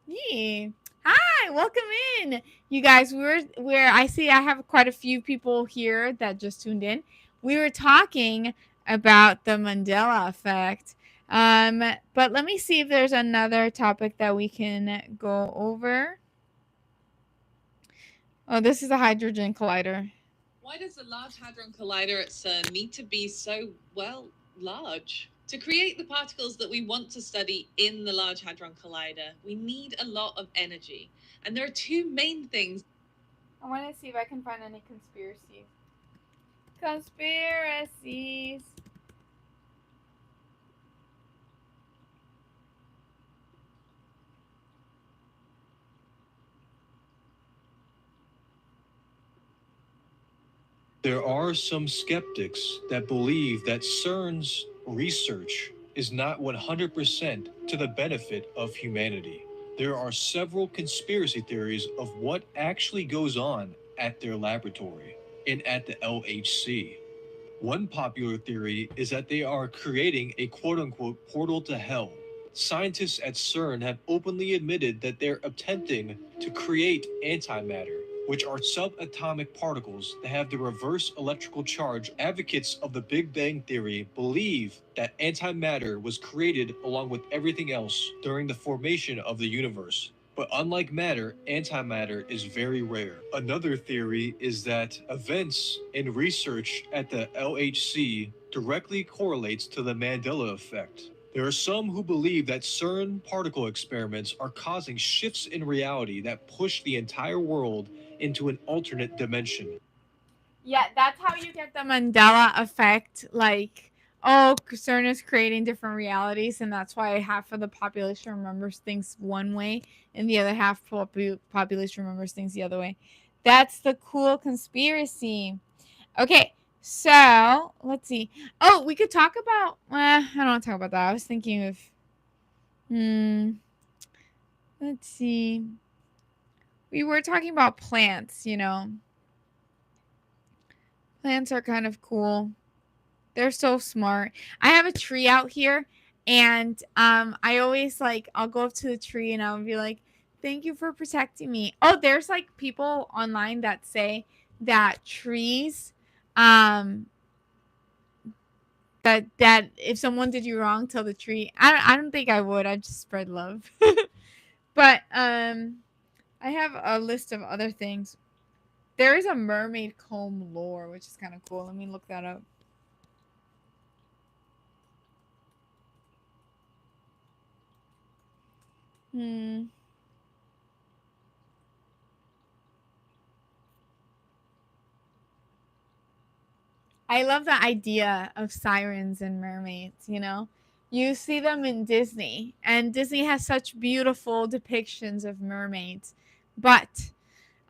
Yeah. Hi, welcome in. You guys, we're I see I have quite a few people here that just tuned in. We were talking about the Mandela effect. But let me see if there's another topic that we can go over. Oh, this is a hydrogen collider. Why does the Large Hadron Collider at CERN need to be so, well, large? To create the particles that we want to study in the Large Hadron Collider, we need a lot of energy. And there are two main things. I want to see if I can find any conspiracies. Conspiracies. There are some skeptics that believe that CERN's research is not 100% to the benefit of humanity. There are several conspiracy theories of what actually goes on at their laboratory and at the LHC. One popular theory is that they are creating a quote-unquote portal to hell. Scientists at CERN have openly admitted that they're attempting to create antimatter, which are subatomic particles that have the reverse electrical charge. Advocates of the Big Bang Theory believe that antimatter was created along with everything else during the formation of the universe. But unlike matter, antimatter is very rare. Another theory is that events in research at the LHC directly correlates to the Mandela effect. There are some who believe that CERN particle experiments are causing shifts in reality that push the entire world into an alternate dimension. Yeah, that's how you get the Mandela effect. Like, oh, CERN is creating different realities, and that's why half of the population remembers things one way, and the other half population remembers things the other way. That's the cool conspiracy. Okay, so let's see. Oh, we could talk about. I don't want to talk about that. I was thinking of. Let's see. We were talking about plants, you know. Plants are kind of cool. They're so smart. I have a tree out here, and I always like I'll go up to the tree and I'll be like, Thank you for protecting me. Oh, there's like people online that say that trees, that if someone did you wrong, tell the tree. I don't think I would. I'd just spread love. But I have a list of other things. There is a mermaid comb lore, which is kind of cool. Let me look that up. I love the idea of sirens and mermaids, you know? You see them in Disney, and Disney has such beautiful depictions of mermaids. But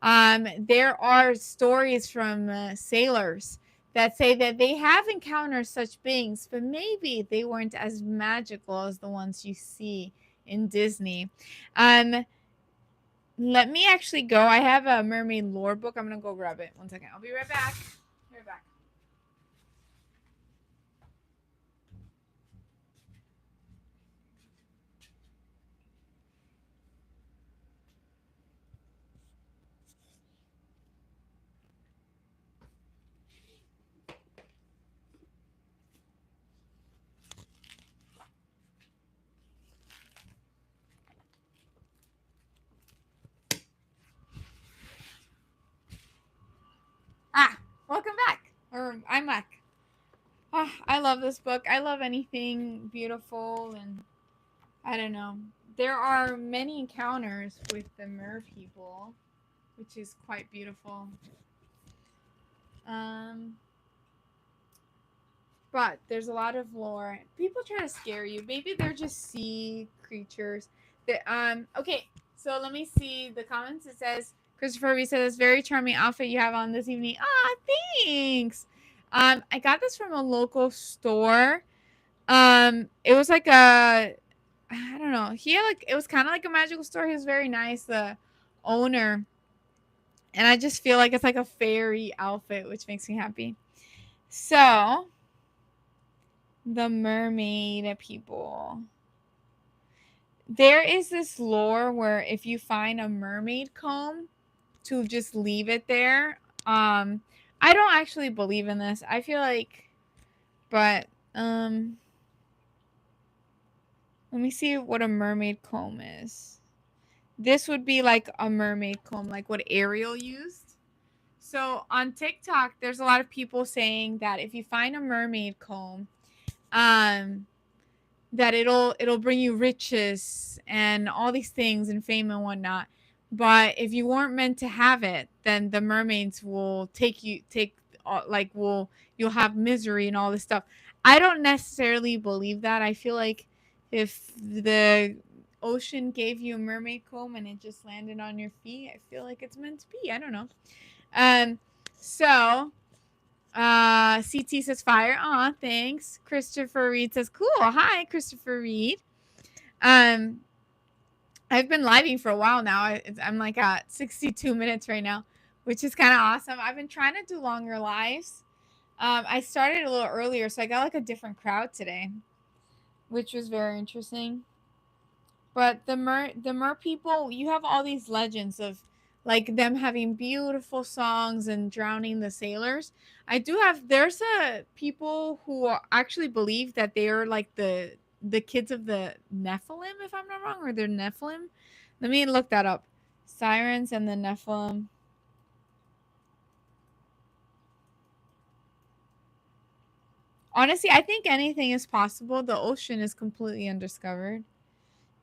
there are stories from sailors that say that they have encountered such beings, but maybe they weren't as magical as the ones you see in Disney. Let me actually go. I have a mermaid lore book. I'm gonna go grab it. 1 second. I'll be right back. Be right back. Welcome back. Or I'm back. I love this book. I love anything beautiful, and I don't know. There are many encounters with the mer people, which is quite beautiful. But there's a lot of lore. People try to scare you. Maybe they're just sea creatures. Okay, so let me see the comments. It says Christopher Reese says, very charming outfit you have on this evening. Thanks. I got this from a local store. It was like I don't know. He had it was kind of like a magical store. He was very nice, the owner. And I just feel like it's like a fairy outfit, which makes me happy. So, the mermaid people. There is this lore where if you find a mermaid comb, to just leave it there. I don't actually believe in this. I feel like, but let me see what a mermaid comb is. This would be like a mermaid comb, like what Ariel used. So on TikTok, there's a lot of people saying that if you find a mermaid comb, that it'll bring you riches and all these things and fame and whatnot. But if you weren't meant to have it, then the mermaids will you'll have misery and all this stuff. I don't necessarily believe that. I feel like if the ocean gave you a mermaid comb and it just landed on your feet, I feel like it's meant to be. I don't know. So CT says fire. Aw, thanks. Christopher Reed says cool. Hi, Christopher Reed. I've been living for a while now. I'm like at 62 minutes right now, which is kind of awesome. I've been trying to do longer lives. I started a little earlier, so I got like a different crowd today, which was very interesting. But the mer people, you have all these legends of like them having beautiful songs and drowning the sailors. There's people who actually believe that they are like the kids of the Nephilim, if I'm not wrong, or they're Nephilim. Let me look that up. Sirens and the Nephilim. Honestly, I think anything is possible. The ocean is completely undiscovered.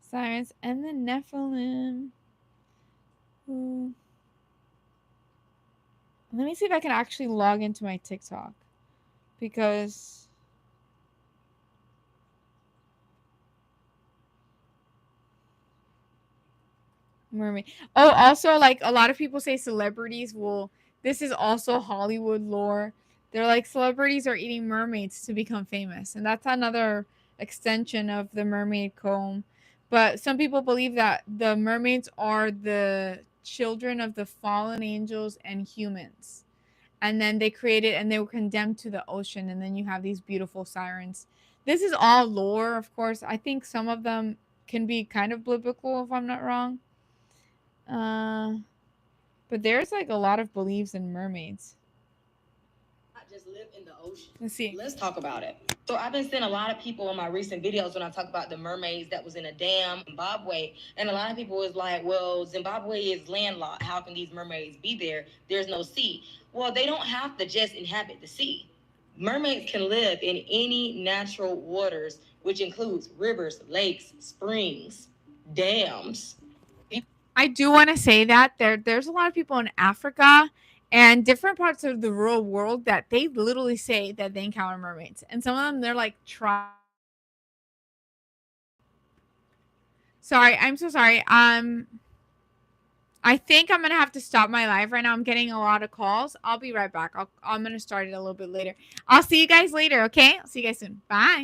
Sirens and the Nephilim. Let me see if I can actually log into my TikTok. Because mermaid. Oh, also like a lot of people say celebrities will this is also Hollywood lore. They're like celebrities are eating mermaids to become famous. And that's another extension of the mermaid comb. But some people believe that the mermaids are the children of the fallen angels and humans. And then they created and they were condemned to the ocean. And then you have these beautiful sirens. This is all lore, of course. I think some of them can be kind of biblical, if I'm not wrong. But there's like a lot of beliefs in mermaids. Just live in the ocean. Let's see. Let's talk about it. So I've been seeing a lot of people in my recent videos when I talk about the mermaids that was in a dam in Zimbabwe, and a lot of people was like, well, Zimbabwe is landlocked. How can these mermaids be there? There's no sea. Well, they don't have to just inhabit the sea. Mermaids can live in any natural waters, which includes rivers, lakes, springs, dams. I do want to say that there's a lot of people in Africa and different parts of the rural world that they literally say that they encounter mermaids, and some of them they're like Sorry, I'm so sorry. I think I'm gonna have to stop my live right now. I'm getting a lot of calls. I'll be right back. I'm gonna start it a little bit later. I'll see you guys later. Okay, I'll see you guys soon. Bye.